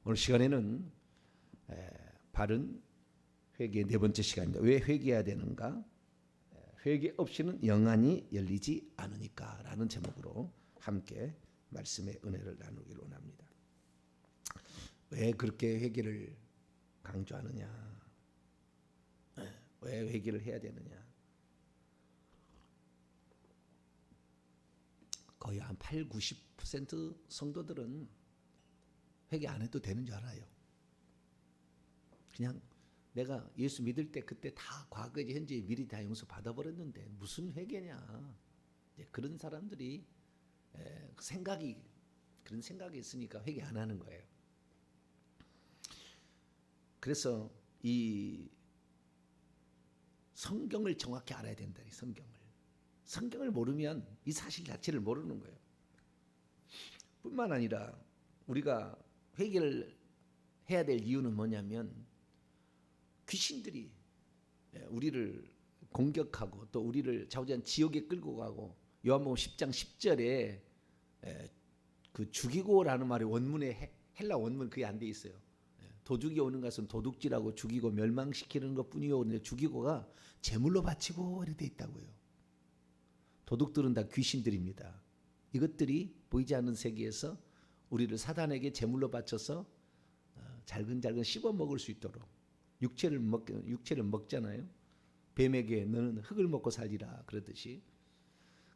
오늘 시간에는 바른 회개 네 번째 시간입니다. 왜 회개해야 되는가? 회개 없이는 영안이 열리지 않으니까 라는 제목으로 함께 말씀의 은혜를 나누기를 원합니다. 왜 그렇게 회개를 강조하느냐? 왜 회개를 해야 되느냐? 거의 한 80-90% 성도들은 회개 안 해도 되는 줄 알아요. 그냥 내가 예수 믿을 때 그때 다 과거에 현재 미리 다 용서 받아버렸는데 무슨 회개냐? 그런 사람들이 그런 생각이 있으니까 회개 안 하는 거예요. 그래서 이 성경을 정확히 알아야 된다. 이 성경을 모르면 이 사실 자체를 모르는 거예요. 뿐만 아니라 우리가 회개를 해야 될 이유는 뭐냐면 귀신들이 우리를 공격하고 또 우리를 좌우지간 지옥에 끌고 가고 요한복음 10장 10절에 그 죽이고라는 말이 원문에 헬라 원문 그게 안 돼 있어요. 도둑이 오는 것은 도둑질하고 죽이고 멸망시키는 것뿐이요. 그런데 죽이고가 제물로 바치고 이렇게 돼 있다고요. 도둑들은 다 귀신들입니다. 이것들이 보이지 않는 세계에서 우리를 사단에게 제물로 바쳐서 잘근잘근 씹어 먹을 수 있도록 육체를 먹잖아요. 뱀에게 너는 흙을 먹고 살리라 그러듯이.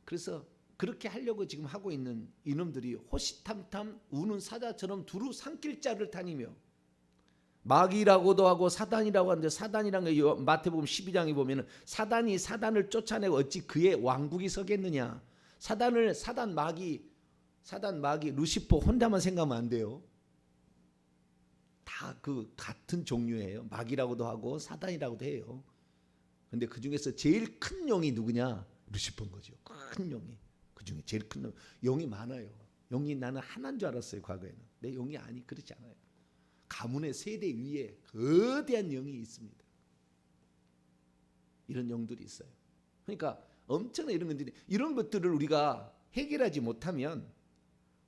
그래서 그렇게 하려고 지금 하고 있는 이놈들이 호시탐탐 우는 사자처럼 두루 산길자를 다니며 마귀라고도 하고 사단이라고 하는데 사단이란 거 마태복음 12장에 보면은 사단이 사단을 쫓아내고 어찌 그의 왕국이 서겠느냐. 사단 마귀 루시퍼 혼자만 생각하면 안 돼요. 다 그 같은 종류예요. 마귀라고도 하고 사단이라고도 해요. 근데 그 중에서 제일 큰 용이 누구냐? 루시퍼인 거죠. 큰 용이. 그 중에 제일 큰 용이 많아요. 용이 나는 하나인 줄 알았어요. 과거에는. 내 용이 그렇지 않아요. 가문의 세대 위에 거대한 영이 있습니다. 이런 영들이 있어요. 그러니까 엄청난 이런 것들을 우리가 해결하지 못하면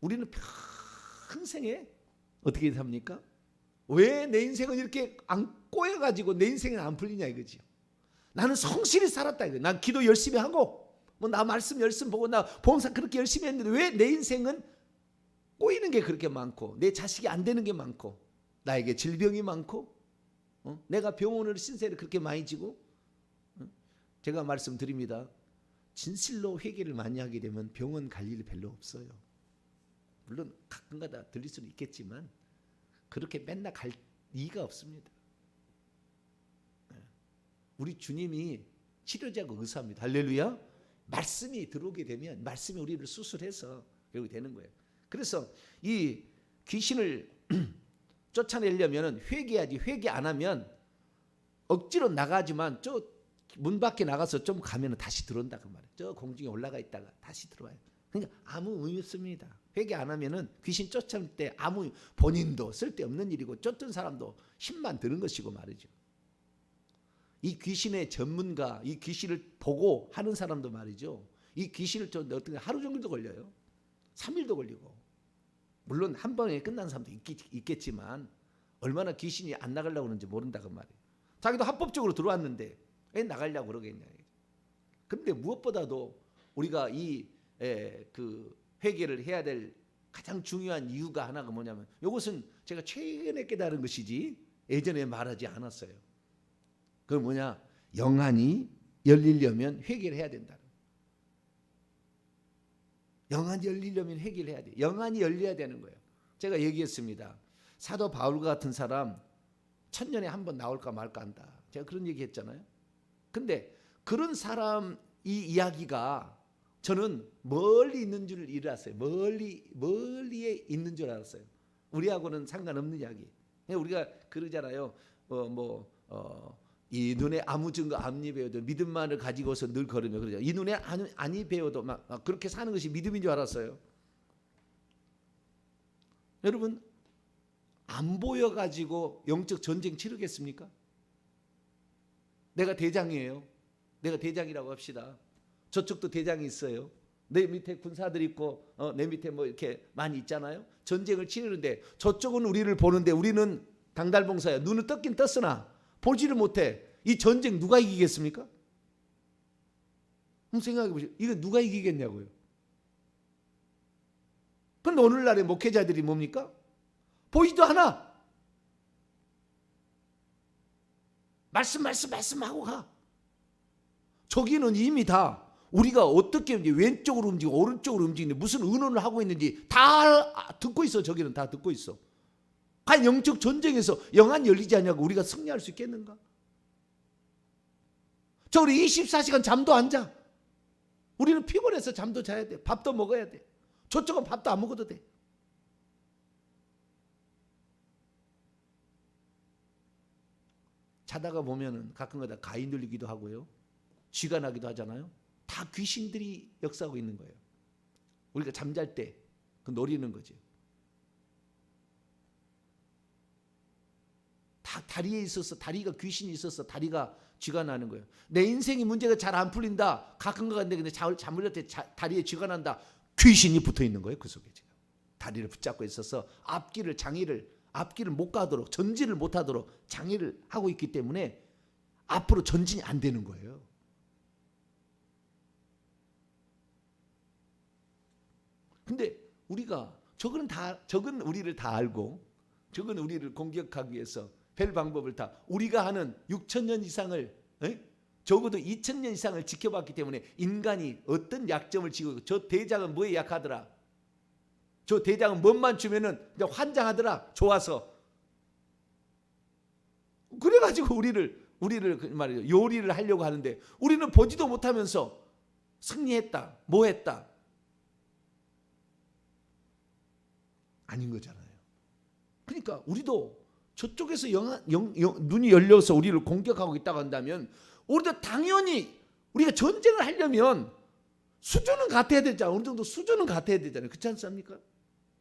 우리는 평생에 어떻게 삽니까? 왜 내 인생은 이렇게 안 꼬여가지고 내 인생은 안 풀리냐 이거지. 나는 성실히 살았다 이거. 난 기도 열심히 하고 뭐 나 말씀 열심히 보고 나 봉사 그렇게 열심히 했는데 왜 내 인생은 꼬이는 게 그렇게 많고 내 자식이 안 되는 게 많고 나에게 질병이 많고 내가 병원을 신세를 그렇게 많이 지고 제가 말씀드립니다. 진실로 회개를 많이 하게 되면 병원 갈 일이 별로 없어요. 물론 가끔가다 들릴 수는 있겠지만 그렇게 맨날 갈 이유가 없습니다. 우리 주님이 치료자고 의사입니다. 할렐루야. 말씀이 들어오게 되면 말씀이 우리를 수술해서 결국 되는 거예요. 그래서 이 귀신을 쫓아내려면 회개해야지. 회개 안 하면 억지로 나가지만 저 문 밖에 나가서 좀 가면 다시 들어온다 그 말이에요. 저 공중에 올라가 있다가 다시 들어와요. 그러니까 아무 의미 없습니다. 회개 안 하면은 귀신 쫓아낼 때 아무 본인도 쓸데없는 일이고 쫓던 사람도 힘만 드는 것이고 말이죠. 이 귀신의 전문가, 이 귀신을 보고 하는 사람도 말이죠. 이 귀신을 어떻게 하루 종일도 걸려요. 3일도 걸리고. 물론 한 번에 끝난 사람도 있겠지만 얼마나 귀신이 안 나가려고 하는지 모른다 그 말이에요. 자기도 합법적으로 들어왔는데 왜 나가려고 그러겠냐. 그런데 무엇보다도 우리가 그 회개를 해야 될 가장 중요한 이유가 하나가 뭐냐면 이것은 제가 최근에 깨달은 것이지 예전에 말하지 않았어요. 그건 뭐냐? 영안이 열리려면 회개를 해야 된다. 영안이 열리려면 회개를 해야 돼. 영안이 열려야 되는 거예요. 제가 얘기했습니다. 사도 바울과 같은 사람 1000년에 한 번 나올까 말까 한다. 제가 그런 얘기 했잖아요. 근데 그런 사람 이 이야기가 저는 멀리 있는 줄 알았어요. 멀리에 있는 줄 알았어요. 우리하고는 상관없는 이야기. 우리가 그러잖아요. 이 눈에 아무 증거 아무리 배워도 믿음만을 가지고서 늘 걸으며 그러죠. 이 눈에 아니 배워도 막 그렇게 사는 것이 믿음인 줄 알았어요. 여러분 안 보여가지고 영적 전쟁 치르겠습니까? 내가 대장이에요. 내가 대장이라고 합시다. 저쪽도 대장이 있어요. 내 밑에 군사들 있고 내 밑에 뭐 이렇게 많이 있잖아요. 전쟁을 치르는데 저쪽은 우리를 보는데 우리는 당달봉사야. 눈은 떴긴 떴으나 보지를 못해. 이 전쟁 누가 이기겠습니까? 한번 생각해 보시죠. 이거 누가 이기겠냐고요. 그런데 오늘날의 목회자들이 뭡니까? 보이지도 않아. 말씀하고 가. 저기는 이미 다 우리가 어떻게 왼쪽으로 움직이고 오른쪽으로 움직이는지 무슨 의논을 하고 있는지 다 듣고 있어. 저기는 다 듣고 있어. 과연 영적 전쟁에서 영안 열리지 않냐고 우리가 승리할 수 있겠는가? 저 우리 24시간 잠도 안 자. 우리는 피곤해서 잠도 자야 돼. 밥도 먹어야 돼. 저쪽은 밥도 안 먹어도 돼. 자다가 보면은 가끔가다 가위 눌리기도 하고요. 쥐가 나기도 하잖아요. 다 귀신들이 역사하고 있는 거예요. 우리가 잠잘 때 그 노리는 거지. 다 다리에 있어서 다리가 귀신이 있어서 다리가 쥐가 나는 거예요. 내 인생이 문제가 잘 안 풀린다. 가끔가다 근데 잠을 때 다리에 쥐가 난다. 귀신이 붙어 있는 거예요. 그 속에 지금 다리를 붙잡고 있어서 앞길을 못 가도록 전진을 못 하도록 장애를 하고 있기 때문에 앞으로 전진이 안 되는 거예요. 근데 우리가 적은 우리를 다 알고 적은 우리를 공격하기 위해서 별 방법을 다 우리가 하는 6,000년 이상을 적어도 2,000년 이상을 지켜봤기 때문에 인간이 어떤 약점을 지고 저 대장은 뭐에 약하더라. 저 대장은 뭔만 주면은 환장하더라. 좋아서. 그래가지고 우리를 그 말이에요. 요리를 하려고 하는데 우리는 보지도 못하면서 승리했다. 뭐 했다. 아닌 거잖아요. 그러니까 우리도 저쪽에서 눈이 열려서 우리를 공격하고 있다고 한다면 우리도 당연히 우리가 전쟁을 하려면 수준은 같아야 되잖아요. 어느 정도 수준은 같아야 되잖아요. 그렇지 않습니까?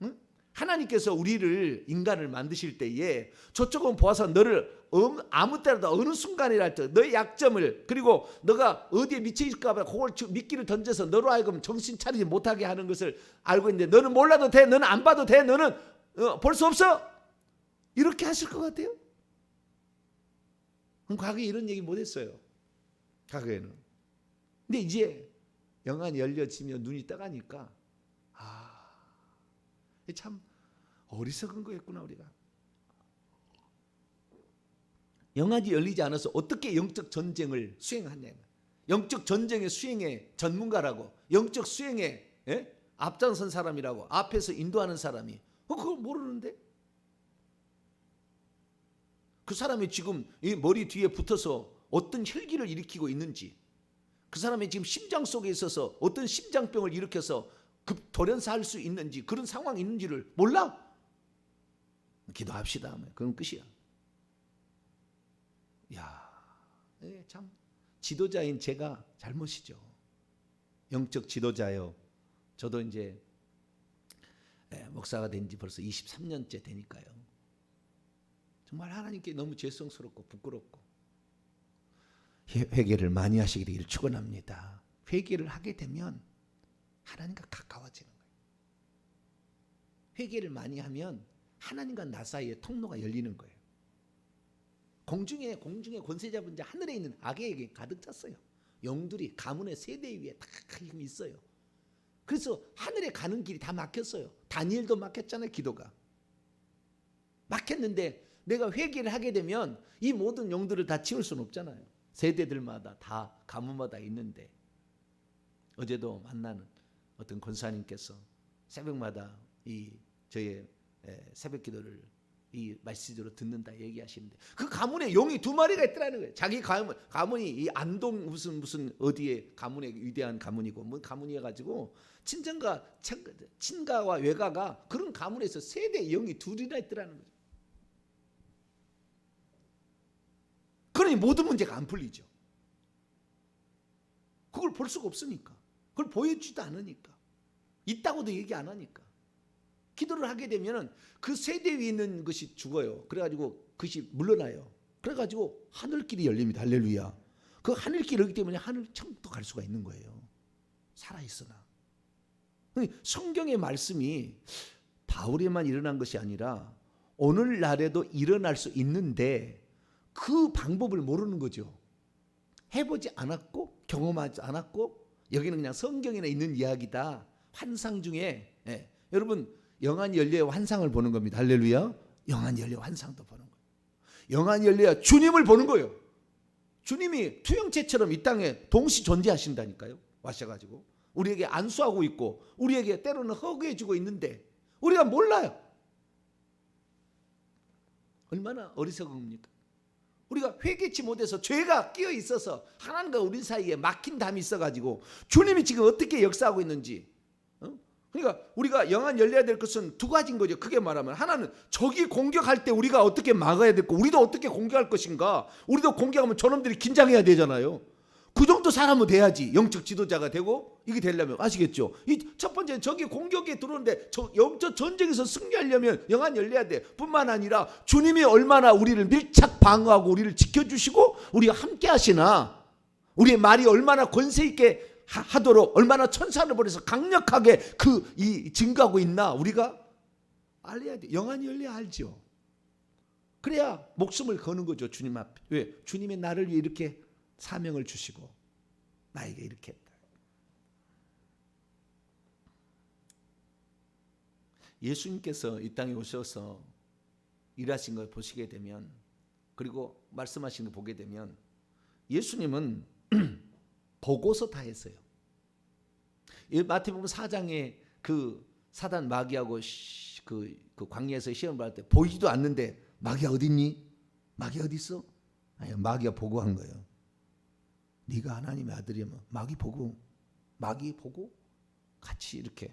응? 하나님께서 우리를 인간을 만드실 때에 저쪽은 보아서 너를 아무 때라도 어느 순간이랄 너의 약점을 그리고 너가 어디에 미쳐있을까 봐 그걸 미끼를 던져서 너로 하여금 정신 차리지 못하게 하는 것을 알고 있는데 너는 몰라도 돼. 너는 안 봐도 돼. 너는 볼 수 없어. 이렇게 하실 것 같아요? 그럼 과거에 이런 얘기 못했어요. 과거에는. 근데 이제 영안이 열려지면 눈이 떠가니까 참 어리석은 거였구나 우리가. 영안이 열리지 않아서 어떻게 영적 전쟁을 수행하냐. 영적 전쟁의 수행의 전문가라고 영적 수행의 앞장선 사람이라고 앞에서 인도하는 사람이 그걸 모르는데 그 사람이 지금 이 머리 뒤에 붙어서 어떤 혈기를 일으키고 있는지 그 사람이 지금 심장 속에 있어서 어떤 심장병을 일으켜서 돌연사할 수 있는지 그런 상황이 있는지를 몰라? 기도합시다. 그건 끝이야. 참 지도자인 제가 잘못이죠. 영적 지도자요. 저도 이제 목사가 된 지 벌써 23년째 되니까요. 정말 하나님께 너무 죄송스럽고 부끄럽고 회개를 많이 하시게 되기를 축원합니다. 회개를 하게 되면 하나님과 가까워지는 거예요. 회개를 많이 하면 하나님과 나 사이에 통로가 열리는 거예요. 공중에 권세 잡은 자 하늘에 있는 악에게 가득 찼어요. 영들이 가문의 세대 위에 다 있어요. 그래서 하늘에 가는 길이 다 막혔어요. 다니엘도 막혔잖아요. 기도가 막혔는데 내가 회개를 하게 되면 이 모든 영들을 다 치울 수는 없잖아요. 세대들마다 다 가문마다 있는데 어제도 만나는 어떤 권사님께서 새벽마다 이 저의 새벽 기도를 이 메시지로 듣는다 얘기하시는데 그 가문에 용이 2마리가 있더라는 거예요. 자기 가문이 이 안동 무슨 어디에 가문의 위대한 가문이고 뭐 가문이어 가지고 친가와 외가가 그런 가문에서 세대 영이 2이나 있더라는 거죠. 그러니 모든 문제가 안 풀리죠. 그걸 볼 수가 없으니까. 그걸 보여주지도 않으니까. 있다고도 얘기 안 하니까. 기도를 하게 되면 그 세대 위에 있는 것이 죽어요. 그래가지고 그것이 물러나요. 그래가지고 하늘길이 열립니다. 할렐루야. 그 하늘길이 열리기 때문에 하늘 천국도 갈 수가 있는 거예요. 살아있으나. 성경의 말씀이 바울에만 일어난 것이 아니라 오늘날에도 일어날 수 있는데 그 방법을 모르는 거죠. 해보지 않았고 경험하지 않았고 여기는 그냥 성경에 있는 이야기다. 환상 중에 여러분 영안 열려야 환상을 보는 겁니다. 할렐루야. 영안 열려 환상도 보는 거예요. 영안 열려야 주님을 보는 거예요. 주님이 투영체처럼 이 땅에 동시 존재하신다니까요. 와셔가지고 우리에게 안수하고 있고 우리에게 때로는 허구해 주고 있는데 우리가 몰라요. 얼마나 어리석은 겁니까? 우리가 회개치 못해서 죄가 끼어 있어서 하나님과 우리 사이에 막힌 담이 있어가지고 주님이 지금 어떻게 역사하고 있는지. 그러니까 우리가 영안 열려야 될 것은 두 가지인 거죠. 크게 말하면 하나는 적이 공격할 때 우리가 어떻게 막아야 되고 우리도 어떻게 공격할 것인가. 우리도 공격하면 저놈들이 긴장해야 되잖아요. 그 정도 사람은 돼야지 영적 지도자가 되고 이게 되려면 아시겠죠? 이 첫 번째 적이 공격에 들어오는데 영적 전쟁에서 승리하려면 영안 열려야 돼. 뿐만 아니라 주님이 얼마나 우리를 밀착 방어하고 우리를 지켜주시고 우리가 함께 하시나 우리의 말이 얼마나 권세 있게 하도록 얼마나 천사를 보내서 강력하게 이 증거하고 있나 우리가 알아야 돼. 영안이 열려야 알죠. 그래야 목숨을 거는 거죠. 주님 앞에. 왜? 주님이 나를 위해 이렇게 사명을 주시고 나에게 이렇게 했다. 예수님께서 이 땅에 오셔서 일하신 걸 보시게 되면 그리고 말씀하신 걸 보게 되면 예수님은 보고서 다 했어요. 마태복음 4장에 그 사단 마귀하고 그 광야에서 시험을 받을 때 보이지도 않는데 마귀가 어디 있니? 마귀가 어디 있어? 아니, 마귀가 보고한 거예요. 네가 하나님의 아들이면 마귀 보고 같이 이렇게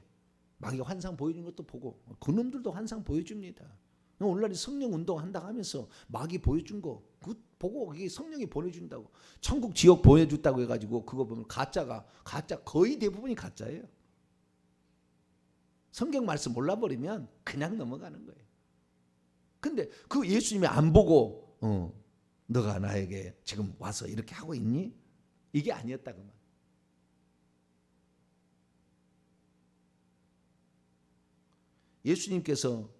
마귀가 환상 보여주는 것도 보고 그놈들도 환상 보여줍니다. 오늘날 성령 운동 한다고 하면서 마귀 보여준 거 그 보고 그게 성령이 보내준다고 천국 지옥 보여줬다고 해가지고 그거 보면 가짜 거의 대부분이 가짜예요. 성경 말씀 몰라버리면 그냥 넘어가는 거예요. 근데 그 예수님이 안 보고 너가 나에게 지금 와서 이렇게 하고 있니? 이게 아니었다 그 말. 예수님께서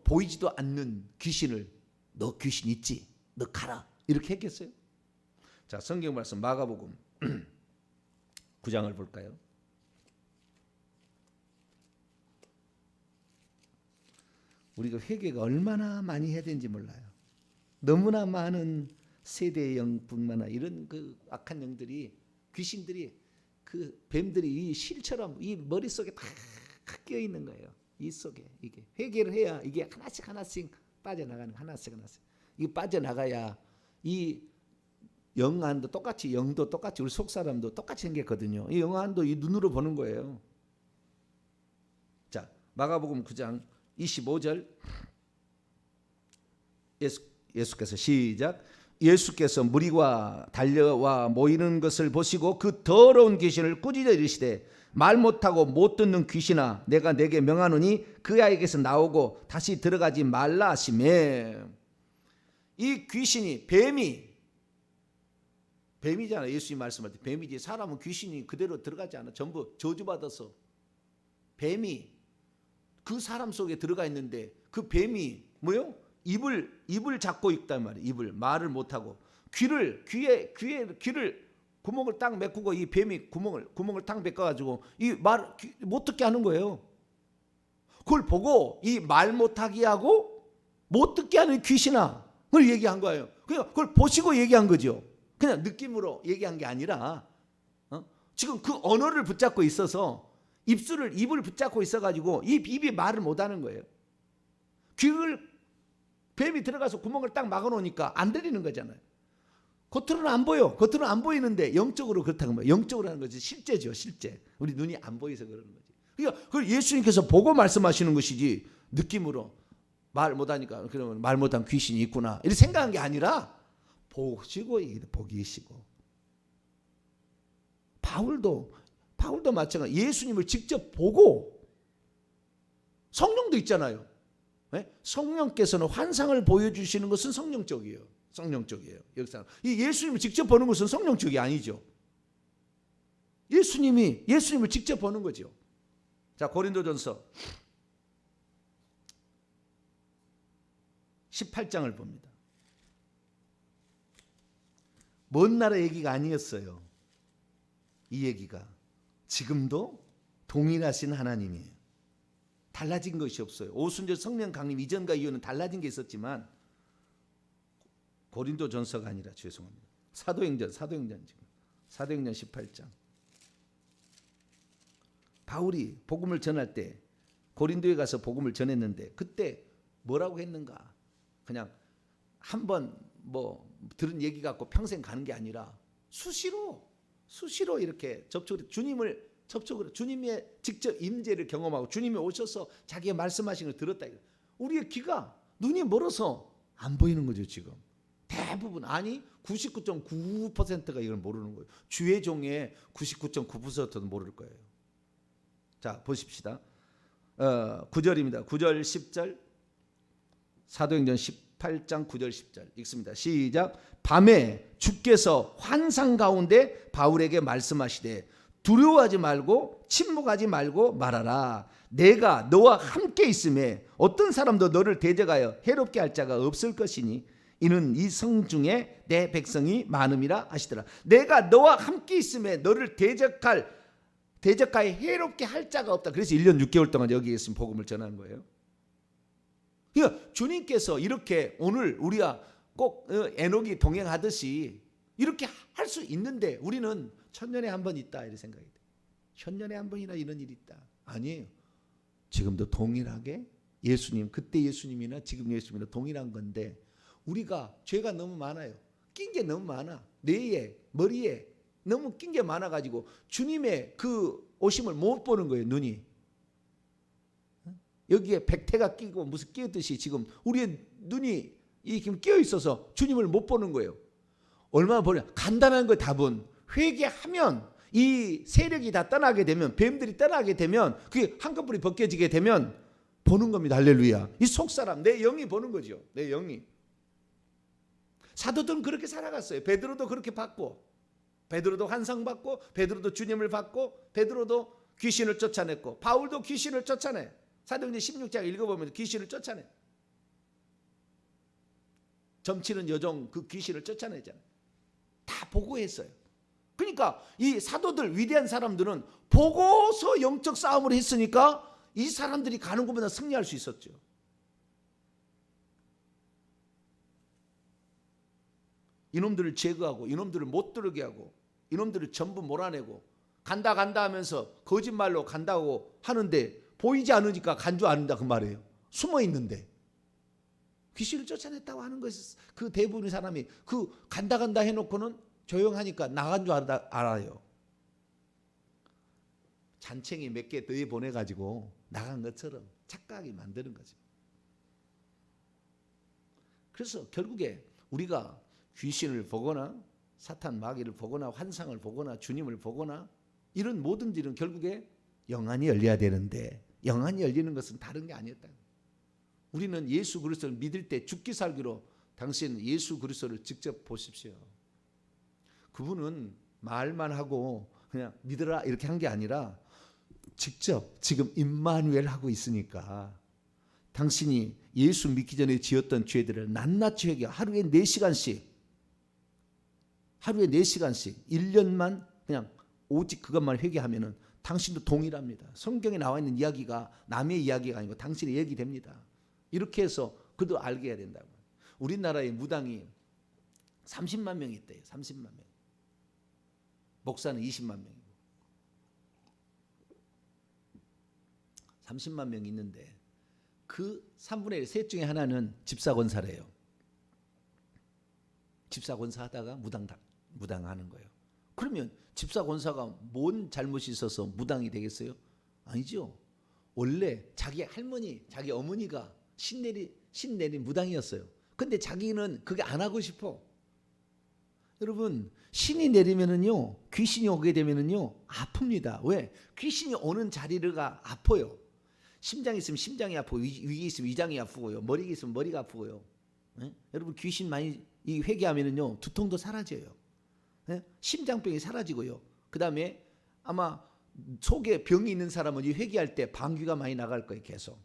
보이지도 않는 귀신을 너 귀신 있지? 너 가라 이렇게 했겠어요? 자, 성경 말씀 마가복음 9장을 볼까요? 우리가 회개가 얼마나 많이 해야 되는지 몰라요. 너무나 많은 세대의 영뿐만 아니라 이런 그 악한 영들이 귀신들이 그 뱀들이 이 실처럼 이 머릿속에 다 끼어 있는 거예요. 이 속에 이게 회개를 해야 이게 하나씩 빠져나가는 하나씩 이게 빠져나가야 이 영안도 똑같이 영도 똑같이 우리 속 사람도 똑같이 생겼거든요. 이 영안도 이 눈으로 보는 거예요. 자, 마가복음 9장 25절 예수께서 시작. 예수께서 무리가 달려와 모이는 것을 보시고 그 더러운 귀신을 꾸짖어 이르시되 말 못하고 못 듣는 귀신아 내가 내게 명하노니 그 아이에게서 나오고 다시 들어가지 말라 하시매. 이 귀신이 뱀이잖아요. 예수님 말씀할 때 뱀이지 사람은 귀신이 그대로 들어가지 않아. 전부 저주받아서 뱀이 그 사람 속에 들어가 있는데 그 뱀이 뭐요? 입을 잡고 있단 말이에요. 입을 말을 못하고 귀를 구멍을 딱 메꾸고 이 뱀이 구멍을 딱 메꿔가지고 이 말 못 듣게 하는 거예요. 그걸 보고 이 말 못하게 하고 못 듣게 하는 귀신아 그걸 얘기한 거예요. 그냥 그걸 보시고 얘기한 거죠. 그냥 느낌으로 얘기한 게 아니라 지금 그 언어를 붙잡고 있어서 입을 붙잡고 있어가지고 입이 말을 못하는 거예요. 귀를 뱀이 들어가서 구멍을 딱 막아놓으니까 안 들리는 거잖아요. 겉으로는 안 보여. 겉으로는 안 보이는데 영적으로 그렇다는 거예요. 영적으로 하는 거지 실제죠. 실제. 우리 눈이 안 보여서 그러는 거지. 그러니까 그걸 예수님께서 보고 말씀하시는 것이지 느낌으로 말 못하니까 그러면 말 못한 귀신이 있구나 이렇게 생각한 게 아니라 보시고 보기시고. 바울도 마찬가지. 예수님을 직접 보고 성령도 있잖아요. 네? 성령께서는 환상을 보여주시는 것은 성령적이에요. 역사. 이 예수님을 직접 보는 것은 성령적이 아니죠. 예수님을 직접 보는 거죠. 자, 고린도전서 18장을 봅니다. 먼 나라 얘기가 아니었어요. 이 얘기가 지금도 동일하신 하나님이에요. 달라진 것이 없어요. 오순절 성령 강림 이전과 이후는 달라진 게 있었지만 고린도전서가 아니라 죄송합니다. 사도행전 지금 사도행전 18장. 바울이 복음을 전할 때 고린도에 가서 복음을 전했는데 그때 뭐라고 했는가? 그냥 한번 뭐 들은 얘기 갖고 평생 가는 게 아니라 수시로 이렇게 접촉으로 주님의 직접 임재를 경험하고 주님이 오셔서 자기가 말씀하신 걸 들었다. 우리의 귀가 눈이 멀어서 안 보이는 거죠. 지금 대부분 아니 99.9%가 이걸 모르는 거예요. 주의 종의 99.9%도 모를 거예요. 자, 보십시다. 9절입니다. 9절 10절 사도행전 18장 9절 10절 읽습니다. 시작. 밤에 주께서 환상 가운데 바울에게 말씀하시되 두려워하지 말고 침묵하지 말고 말하라. 내가 너와 함께 있음에 어떤 사람도 너를 대적하여 해롭게 할 자가 없을 것이니 이는 이 성 중에 내 백성이 많음이라 하시더라. 내가 너와 함께 있음에 너를 대적하여 해롭게 할 자가 없다. 그래서 1년 6개월 동안 여기에 있으면 복음을 전하는 거예요. 그러니까 주님께서 이렇게 오늘 우리가 꼭 에녹이 동행하듯이 이렇게 할 수 있는데 우리는 천년에 한 번 있다 이렇게 생각이 돼요. 천년에 한 번이나 이런 일이 있다. 아니에요. 지금도 동일하게 예수님 그때 예수님이나 지금 예수님이나 동일한 건데 우리가 죄가 너무 많아요. 낀 게 너무 많아. 뇌에 머리에 너무 낀 게 많아가지고 주님의 그 오심을 못 보는 거예요. 눈이 여기에 백태가 끼고 무슨 끼었듯이 지금 우리의 눈이 지금 끼어 있어서 주님을 못 보는 거예요. 얼마나 보냐? 간단한 거 답은 회개하면 이 세력이 다 떠나게 되면 뱀들이 떠나게 되면 그게 한꺼풀이 벗겨지게 되면 보는 겁니다. 할렐루야. 이 속사람 내 영이 보는 거죠. 내 영이. 사도들은 그렇게 살아갔어요. 베드로도 그렇게 받고 베드로도 환상 받고 베드로도 주님을 받고 베드로도 귀신을 쫓아냈고 바울도 귀신을 쫓아내. 사도행전 16장 읽어보면 귀신을 쫓아내. 점치는 여종 그 귀신을 쫓아내잖아요. 다 보고 했어요. 그러니까 이 사도들 위대한 사람들은 보고서 영적 싸움을 했으니까 이 사람들이 가는 곳마다 승리할 수 있었죠. 이놈들을 제거하고 이놈들을 못 들게 하고 이놈들을 전부 몰아내고 간다 하면서 거짓말로 간다고 하는데 보이지 않으니까 간 줄 안다 그 말이에요. 숨어 있는데 귀신을 쫓아냈다고 하는 것이 그 대부분의 사람이 그 간다 해놓고는 조용하니까 나간 줄 알아요. 잔챙이 몇 개 더 보내가지고 나간 것처럼 착각하게 만드는 거죠. 그래서 결국에 우리가 귀신을 보거나 사탄 마귀를 보거나 환상을 보거나 주님을 보거나 이런 모든 일은 결국에 영안이 열려야 되는데 영안이 열리는 것은 다른 게 아니었다. 우리는 예수 그리스도를 믿을 때 죽기 살기로 당신 예수 그리스도를 직접 보십시오. 그분은 말만 하고 그냥 믿으라 이렇게 한 게 아니라 직접 지금 임마누엘 하고 있으니까 당신이 예수 믿기 전에 지었던 죄들을 낱낱이 회개 하루에 4시간씩 1년만 그냥 오직 그것만 회개하면은 당신도 동일합니다. 성경에 나와 있는 이야기가 남의 이야기가 아니고 당신의 얘기 됩니다. 이렇게 해서 그도 알게 해야 된다고. 우리나라의 무당이 30만 명이 있대요. 30만 명. 목사는 20만 명이고 30만 명이 있는데 그 3분의 1, 셋 중에 하나는 집사권사래요. 집사권사 하다가 무당하는 거예요. 그러면 집사권사가 뭔 잘못이 있어서 무당이 되겠어요? 아니죠. 원래 자기 할머니, 자기 어머니가 신내린 무당이었어요. 근데 자기는 그게 안 하고 싶어. 여러분 신이 내리면은요 귀신이 오게 되면은요 아픕니다. 왜? 귀신이 오는 자리가 아파요. 심장이 있으면 심장이 아프고 위에 있으면 위장이 아프고요. 머리가 있으면 머리가 아프고요. 네? 여러분 귀신 많이 회개하면은요 두통도 사라져요. 네? 심장병이 사라지고요. 그 다음에 아마 속에 병이 있는 사람은 이 회개할 때 방귀가 많이 나갈 거예요. 계속.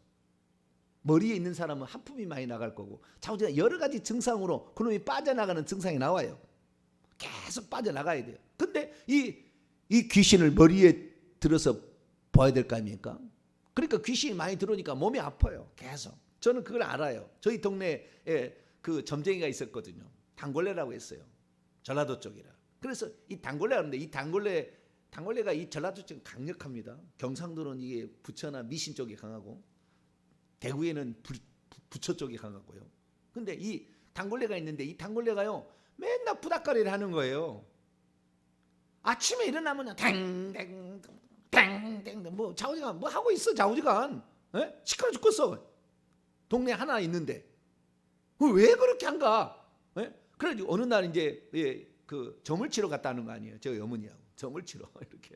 머리에 있는 사람은 하품이 많이 나갈 거고, 좌우지간 여러 가지 증상으로 그놈이 빠져나가는 증상이 나와요. 계속 빠져나가야 돼요. 근데 이 귀신을 머리에 들어서 봐야 될 거 아닙니까? 그러니까 귀신이 많이 들어오니까 몸이 아파요. 계속. 저는 그걸 알아요. 저희 동네에 그 점쟁이가 있었거든요. 단골레라고 했어요. 전라도 쪽이라. 그래서 이 단골레가 하는데, 이 단골레가 이 전라도 쪽은 강력합니다. 경상도는 이게 부처나 미신 쪽이 강하고, 대구에는 부처 쪽이 강하고요. 근데 이 단골레가 있는데, 이 단골레가요 맨날 부닥거리를 하는 거예요. 아침에 일어나면 땡땡 땡땡 뭐 좌우지간 뭐 하고 있어. 좌우지간 시끄러 죽겠어. 동네 하나 있는데 왜 그렇게 한가? 그래가지고 어느 날 이제 그 점을 치러 갔다는 거 아니에요. 저희 어머니하고 점을 치러 이렇게.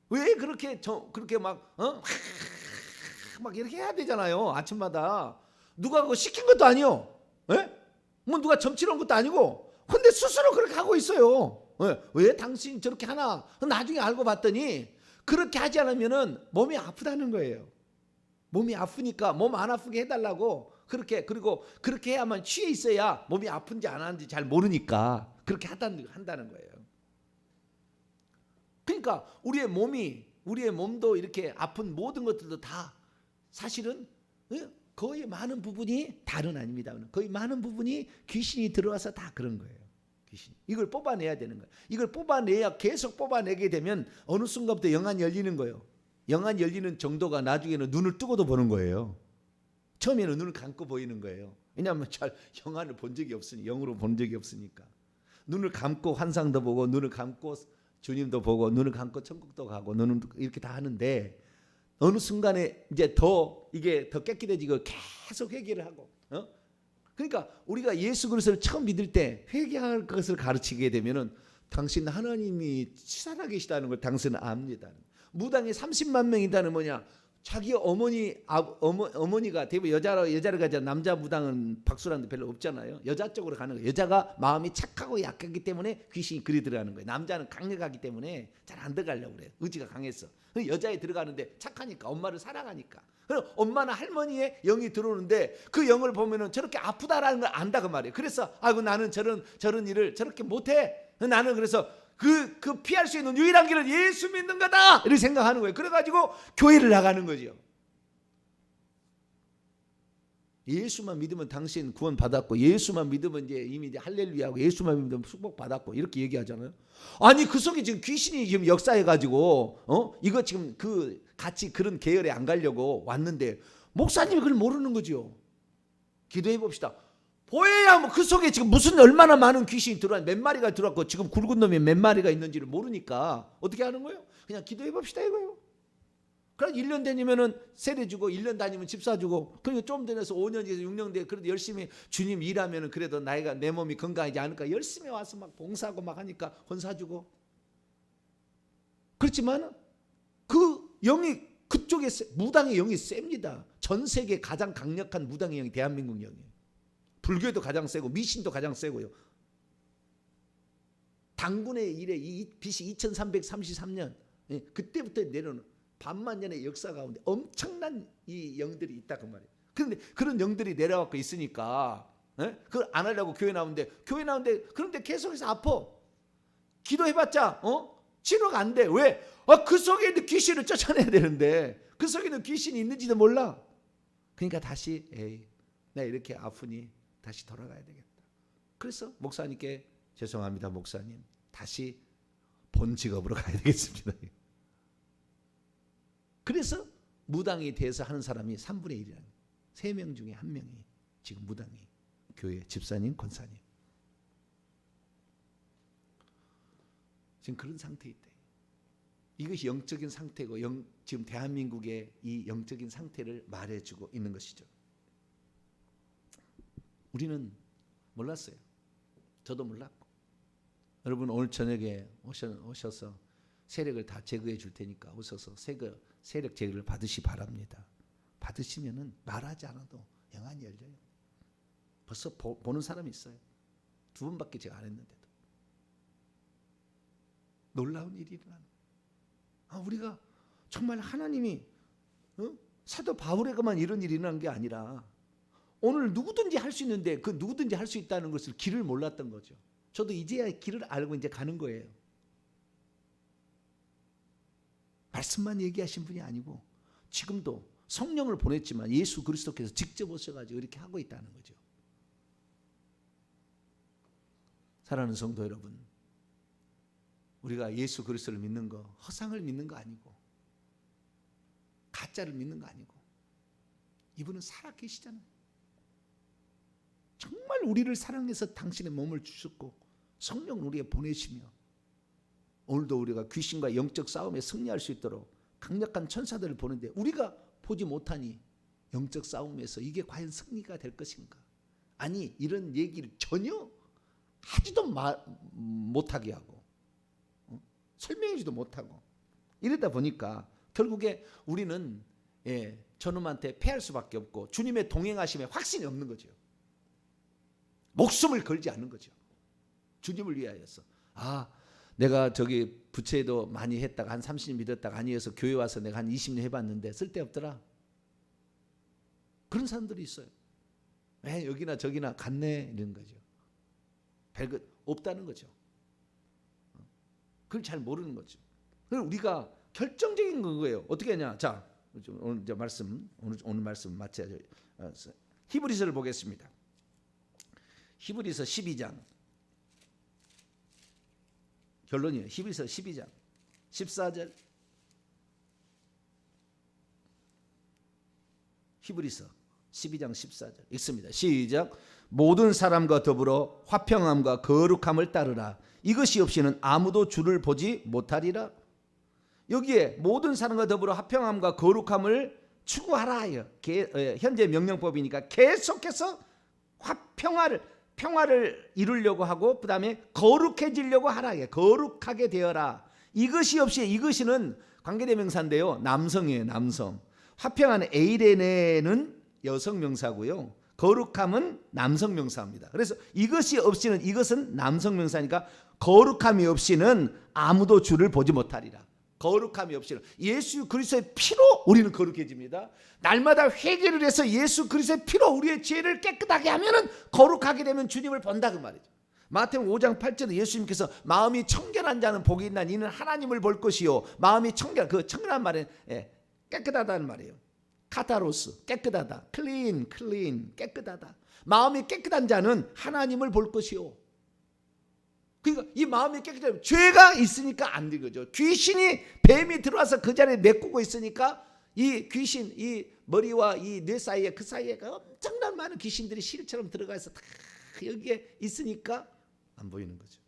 왜 그렇게 막 이렇게 해야 되잖아요. 아침마다 누가 그거 시킨 것도 아니요. 뭐 누가 점 치러 온 것도 아니고. 근데 스스로 그렇게 하고 있어요. 왜 당신 저렇게 하나? 나중에 알고 봤더니 그렇게 하지 않으면은 몸이 아프다는 거예요. 몸이 아프니까 몸 안 아프게 해달라고 그리고 그렇게 해야만 취해 있어야 몸이 아픈지 안 하는지 잘 모르니까 그렇게 한다는 거예요. 그러니까 우리의 몸도 이렇게 아픈 모든 것들도 다 사실은 거의 많은 부분이 다는 아닙니다. 거의 많은 부분이 귀신이 들어와서 다 그런 거예요. 귀신. 이걸 뽑아내야 되는 거예요. 이걸 뽑아내야, 계속 뽑아내게 되면 어느 순간부터 영안이 열리는 거예요. 영안이 열리는 정도가 나중에는 눈을 뜨고도 보는 거예요. 처음에는 눈을 감고 보이는 거예요. 왜냐하면 잘 영안을 본 적이 없으니, 영으로 본 적이 없으니까. 눈을 감고 환상도 보고, 눈을 감고 주님도 보고, 눈을 감고 천국도 가고, 눈을 이렇게 다 하는데, 어느 순간에 이제 이게 더 깨끗해지고 계속 회개를 하고, 그러니까 우리가 예수 그리스도를 처음 믿을 때 회개할 것을 가르치게 되면은 당신 하나님이 살아계시다는 걸 당신은 압니다. 무당이 30만 명이다는 뭐냐? 자기 어머니가 대부분 여자를 가져. 남자 무당은 박수라는 데 별로 없잖아요. 여자 쪽으로 가는 거예요. 여자가 마음이 착하고 약하기 때문에 귀신이 그리 들어가는 거예요. 남자는 강력하기 때문에 잘 안 들어가려고 그래요. 의지가 강했어. 여자에 들어가는데 착하니까, 엄마를 사랑하니까. 그럼 엄마나 할머니의 영이 들어오는데 그 영을 보면은 저렇게 아프다라는 걸 안다 그 말이에요. 그래서 아이고 나는 저런 일을 저렇게 못해. 나는 그래서 그 피할 수 있는 유일한 길은 예수 믿는 거다 이렇게 생각하는 거예요. 그래가지고 교회를 나가는 거죠. 예수만 믿으면 당신 구원 받았고, 예수만 믿으면 이제 할렐루야하고, 예수만 믿으면 축복 받았고 이렇게 얘기하잖아요. 아니 그 속에 지금 귀신이 지금 역사해가지고 이거 지금 같이 그런 계열에 안 가려고 왔는데 목사님이 그걸 모르는 거죠. 기도해 봅시다. 보여야 뭐 그 속에 지금 얼마나 많은 귀신이 들어왔, 몇 마리가 들어왔고 지금 굵은 놈이 몇 마리가 있는지를 모르니까 어떻게 하는 거예요? 그냥 기도해 봅시다 이거예요. 그럼 1년 다니면은 세례 주고, 1년 다니면 집 사주고, 그러니까 좀 되면서 5년에서 6년 돼 그래도 열심히 주님 일하면은 그래도 내 몸이 건강하지 않을까 열심히 와서 막 봉사하고 막 하니까 혼 사주고. 그렇지만 그 영이 그쪽에 무당의 영이 셉니다. 전 세계 가장 강력한 무당의 영이 대한민국 영이에요. 불교도 가장 세고 미신도 가장 세고요. 당군의 일에 이 BC 2333년 그때부터 내려오는 반만년의 역사 가운데 엄청난 이 영들이 있다 그 말이에요. 그런데 그런 영들이 내려와서 있으니까 그걸 안 하려고 교회 나오는데 그런데 계속해서 아파. 기도해봤자 치료가 안 돼. 왜? 그 속에 있는 귀신을 쫓아내야 되는데 그 속에 있는 귀신이 있는지도 몰라. 그러니까 다시 나 이렇게 아프니 다시 돌아가야 되겠다. 그래서 목사님께 죄송합니다 목사님, 다시 본 직업으로 가야 되겠습니다. 그래서 무당에 대해서 하는 사람이 3분의 1이라는, 3명 중에 1명이 지금 무당이 교회 집사님, 권사님. 지금 그런 상태에 있다. 이것이 영적인 상태고 지금 대한민국의 이 영적인 상태를 말해주고 있는 것이죠. 우리는 몰랐어요. 저도 몰랐고. 여러분 오늘 저녁에 오셔서 세력을 다 제거해 줄 테니까 오셔서 세력 제거를 받으시 바랍니다. 받으시면은 말하지 않아도 영안이 열려요. 벌써 보는 사람이 있어요. 2번밖에 제가 안 했는데도. 놀라운 일이 일어나는 거예요. 우리가 정말 하나님이 사도 바울에게만 이런 일이 일어난 게 아니라 오늘 누구든지 할 수 있는데 그 누구든지 할 수 있다는 것을 길을 몰랐던 거죠. 저도 이제야 길을 알고 이제 가는 거예요. 말씀만 얘기하신 분이 아니고 지금도 성령을 보냈지만 예수 그리스도께서 직접 오셔가지고 이렇게 하고 있다는 거죠. 사랑하는 성도 여러분, 우리가 예수 그리스도를 믿는 거 허상을 믿는 거 아니고 가짜를 믿는 거 아니고 이분은 살아계시잖아요. 정말 우리를 사랑해서 당신의 몸을 주셨고 성령을 우리에게 보내시며 오늘도 우리가 귀신과 영적 싸움에 승리할 수 있도록 강력한 천사들을 보는데 우리가 보지 못하니 영적 싸움에서 이게 과연 승리가 될 것인가? 아니 이런 얘기를 전혀 하지도 못하게 하고 설명하지도 못하고 이러다 보니까 결국에 우리는 저놈한테 패할 수밖에 없고 주님의 동행하심에 확신이 없는 거죠. 목숨을 걸지 않는 거죠. 주님을 위하여서 내가 저기 부채도 많이 했다가 한 30년 믿었다가 아니어서 교회 와서 내가 한 20년 해봤는데 쓸데없더라. 그런 사람들이 있어요. 왜 여기나 저기나 갔네 이런 거죠. 별것 없다는 거죠. 그걸 잘 모르는 거죠. 그래서 우리가 결정적인 거예요. 어떻게 하냐? 자, 오늘 오늘 말씀 마쳐야죠. 히브리서를 보겠습니다. 히브리서 12장 결론이에요. 히브리서 12장 14절. 히브리서 12장 14절 읽습니다. 시작. 모든 사람과 더불어 화평함과 거룩함을 따르라. 이것이 없이는 아무도 주를 보지 못하리라. 여기에 모든 사람과 더불어 화평함과 거룩함을 추구하라. 현재 명령법이니까 계속해서 평화를 이루려고 하고 그 다음에 거룩해지려고 하라. 거룩하게 되어라. 이것이 없이 이것이는 관계대명사인데요. 남성이에요. 남성. 화평한 에이레네는 여성 명사고요. 거룩함은 남성 명사입니다. 그래서 이것이 없이는 이것은 남성 명사니까 거룩함이 없이는 아무도 주를 보지 못하리라. 거룩함이 없이는 예수 그리스도의 피로 우리는 거룩해집니다. 날마다 회개를 해서 예수 그리스도의 피로 우리의 죄를 깨끗하게 하면은 거룩하게 되면 주님을 본다 그 말이죠. 마태복음 5장 8절에 예수님께서 마음이 청결한 자는 복이 있나 이는 하나님을 볼 것이요 마음이 청결한 말은 깨끗하다는 말이에요. 카타로스 깨끗하다. 클린 깨끗하다. 마음이 깨끗한 자는 하나님을 볼 것이요. 그러니까 이 마음이 깨끗하면 죄가 있으니까 안 된 거죠. 귀신이 뱀이 들어와서 그 자리에 메꾸고 있으니까 이 귀신 이 머리와 이 뇌 사이에 그 사이에 엄청난 많은 귀신들이 실처럼 들어가서 다 여기에 있으니까 안 보이는 거죠.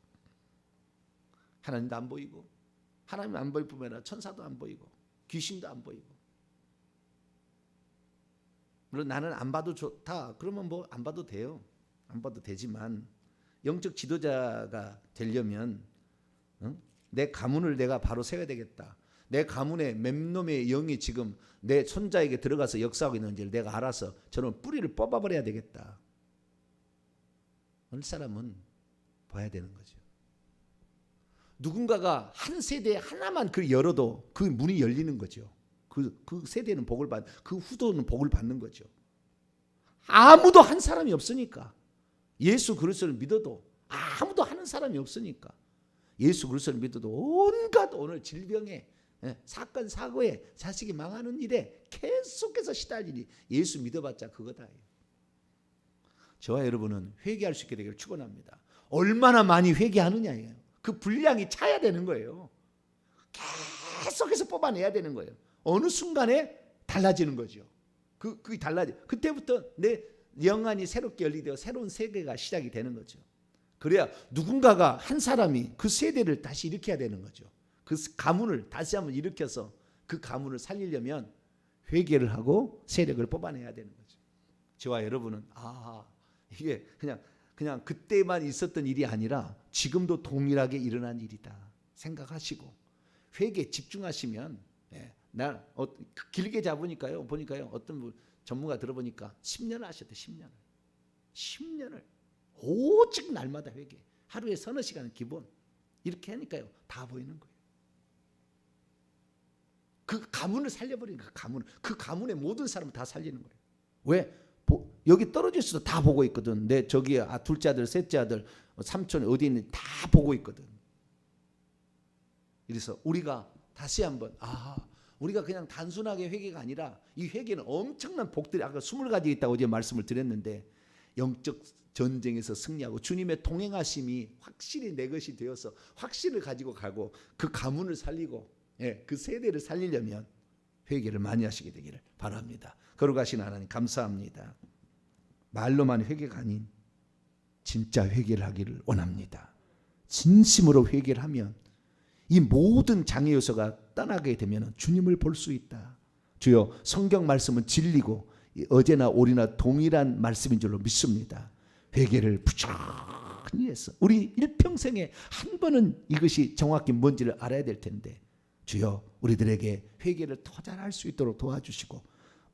하나님도 안 보이고 하나님 안 보일 뿐만 아니라 천사도 안 보이고 귀신도 안 보이고 물론 나는 안 봐도 좋다. 그러면 뭐 안 봐도 돼요. 안 봐도 되지만 영적 지도자가 되려면 내 가문을 내가 바로 세워야 되겠다. 내 가문에 몇 놈의 영이 지금 내 손자에게 들어가서 역사하고 있는지를 내가 알아서 저는 뿌리를 뽑아버려야 되겠다. 어느 사람은 봐야 되는 거죠. 누군가가 한 세대에 하나만 그 열어도 그 문이 열리는 거죠. 그 세대는 복을 그 후도는 복을 받는 거죠. 아무도 한 사람이 없으니까 예수 그리스도를 믿어도 아무도 하는 사람이 없으니까 예수 그리스도를 믿어도 온갖 오늘 질병에 사건 사고에 자식이 망하는 일에 계속해서 시달리니 예수 믿어봤자 그거다예요. 저와 여러분은 회개할 수 있게 되기를 축원합니다. 얼마나 많이 회개하느냐예요. 그 분량이 차야 되는 거예요. 계속해서 뽑아내야 되는 거예요. 어느 순간에 달라지는 거죠. 그게 달라져. 그때부터 내 영안이 새롭게 열리되어 새로운 세계가 시작이 되는 거죠. 그래야 누군가가 한 사람이 그 세대를 다시 일으켜야 되는 거죠. 그 가문을 다시 한번 일으켜서 그 가문을 살리려면 회개를 하고 세력을 뽑아내야 되는 거죠. 저와 여러분은 이게 그냥 그때만 있었던 일이 아니라 지금도 동일하게 일어난 일이다 생각하시고 회개에 집중하시면 길게 잡으니까요. 보니까요. 어떤 전문가 들어보니까 10년을 하셨대. 10년을 오직 날마다 회개. 하루에 서너 시간은 기본. 이렇게 하니까요. 다 보이는 거예요. 그 가문을 살려버린 그 가문, 그 가문의 모든 사람을 다 살리는 거예요. 왜? 여기 떨어질 수도 다 보고 있거든. 내 저기 둘째 아들, 셋째 아들, 삼촌 어디 있는지 다 보고 있거든. 그래서 우리가 다시 한번 우리가 그냥 단순하게 회개가 아니라 이 회개는 엄청난 복들이 아까 20가지 있다고 어제 말씀을 드렸는데 영적 전쟁에서 승리하고 주님의 동행하심이 확실히 내 것이 되어서 확신을 가지고 가고 그 가문을 살리고 그 세대를 살리려면 회개를 많이 하시게 되기를 바랍니다. 거룩하신 하나님 감사합니다. 말로만 회개가 아닌 진짜 회개를 하기를 원합니다. 진심으로 회개를 하면 이 모든 장애 요소가 떠나게 되면 주님을 볼 수 있다. 주여 성경 말씀은 진리고 어제나 오리나 동일한 말씀인 줄로 믿습니다. 회개를 부지런히 해서 우리 일평생에 한 번은 이것이 정확히 뭔지를 알아야 될 텐데 주여 우리들에게 회개를 더 잘할 수 있도록 도와주시고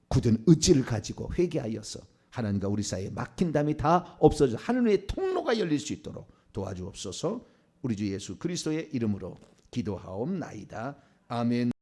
굳은 의지를 가지고 회개하여서 하나님과 우리 사이에 막힌 담이 다 없어져 하늘의 통로가 열릴 수 있도록 도와주옵소서. 우리 주 예수 그리스도의 이름으로 기도하옵나이다. 아멘.